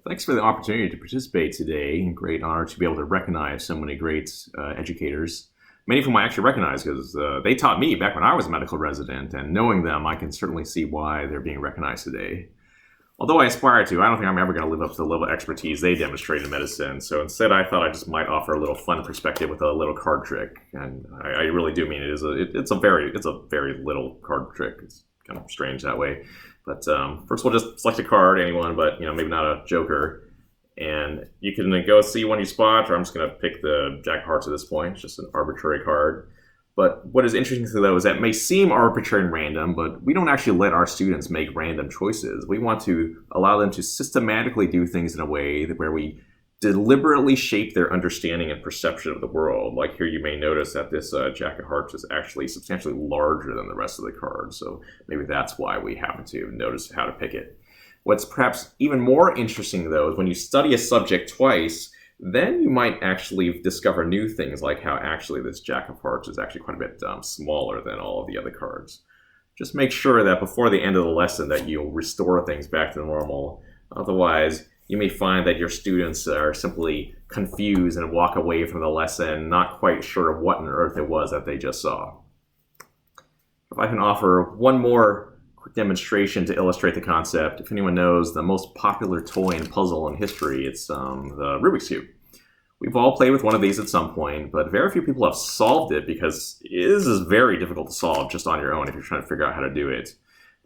Thanks for the opportunity to participate today. Great honor to be able to recognize so many great educators, many of whom I actually recognize because they taught me back when I was a medical resident, and knowing them, I can certainly see why they're being recognized today. Although I aspire to, I don't think I'm ever going to live up to the level of expertise they demonstrate in medicine. So instead, I thought I just might offer a little fun perspective with a little card trick, and I really do mean it. It's a very little card trick. It's kind of strange that way. But first, we'll just select a card, anyone, but maybe not a joker, and you can go see one you spot. Or I'm just going to pick the Jack of Hearts at this point. It's just an arbitrary card. But what is interesting though is that it may seem arbitrary and random, but we don't actually let our students make random choices. We want to allow them to systematically do things in a way where we deliberately shape their understanding and perception of the world. Like here, you may notice that this Jack of Hearts is actually substantially larger than the rest of the cards. So maybe that's why we happen to notice how to pick it. What's perhaps even more interesting, though, is when you study a subject twice, then you might actually discover new things, like how actually this Jack of Hearts is actually quite a bit smaller than all of the other cards. Just make sure that before the end of the lesson that you'll restore things back to normal. Otherwise, you may find that your students are simply confused and walk away from the lesson not quite sure what on earth it was that they just saw. If I can offer one more quick demonstration to illustrate the concept, if anyone knows the most popular toy and puzzle in history, it's the Rubik's Cube. We've all played with one of these at some point, but very few people have solved it because this is very difficult to solve just on your own if you're trying to figure out how to do it.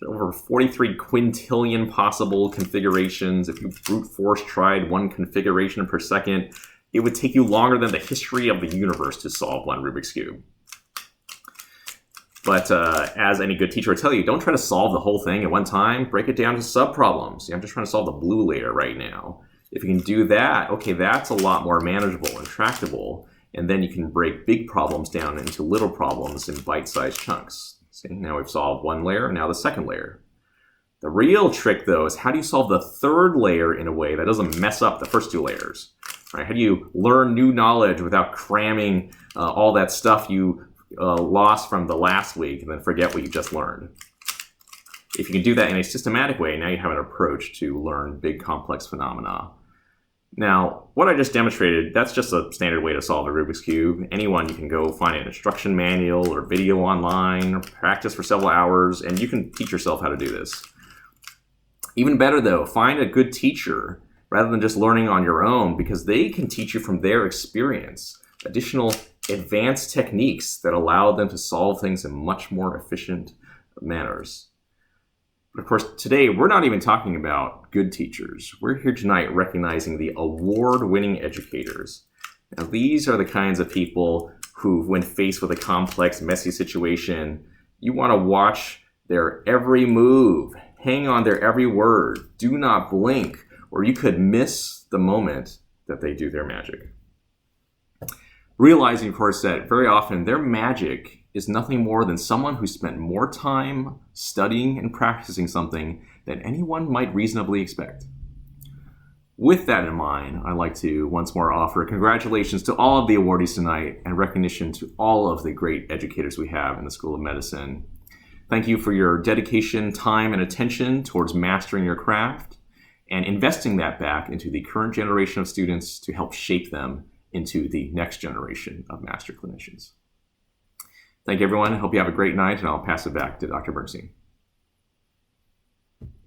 There are over 43 quintillion possible configurations. If you brute force tried one configuration per second, it would take you longer than the history of the universe to solve one Rubik's Cube. But as any good teacher will tell you, don't try to solve the whole thing at one time. Break it down to sub-problems. I'm just trying to solve the blue layer right now. If you can do that, okay, that's a lot more manageable and tractable. And then you can break big problems down into little problems in bite-sized chunks. See, now we've solved one layer, and now the second layer. The real trick, though, is how do you solve the third layer in a way that doesn't mess up the first two layers? Right? How do you learn new knowledge without cramming all that stuff you lost from the last week and then forget what you just learned? If you can do that in a systematic way, now you have an approach to learn big, complex phenomena. Now, what I just demonstrated, that's just a standard way to solve a Rubik's Cube. Anyone, you can go find an instruction manual or video online or practice for several hours, and you can teach yourself how to do this. Even better, though, find a good teacher rather than just learning on your own, because they can teach you from their experience additional advanced techniques that allow them to solve things in much more efficient manners. But of course, today, we're not even talking about good teachers. We're here tonight recognizing the award-winning educators. Now, these are the kinds of people who, when faced with a complex, messy situation, you want to watch their every move, hang on their every word, do not blink, or you could miss the moment that they do their magic. Realizing, of course, that very often their magic is nothing more than someone who spent more time studying and practicing something than anyone might reasonably expect. With that in mind, I'd like to once more offer congratulations to all of the awardees tonight and recognition to all of the great educators we have in the School of Medicine. Thank you for your dedication, time, and attention towards mastering your craft and investing that back into the current generation of students to help shape them into the next generation of master clinicians. Thank you, everyone. I hope you have a great night, and I'll pass it back to Dr. Bernstein.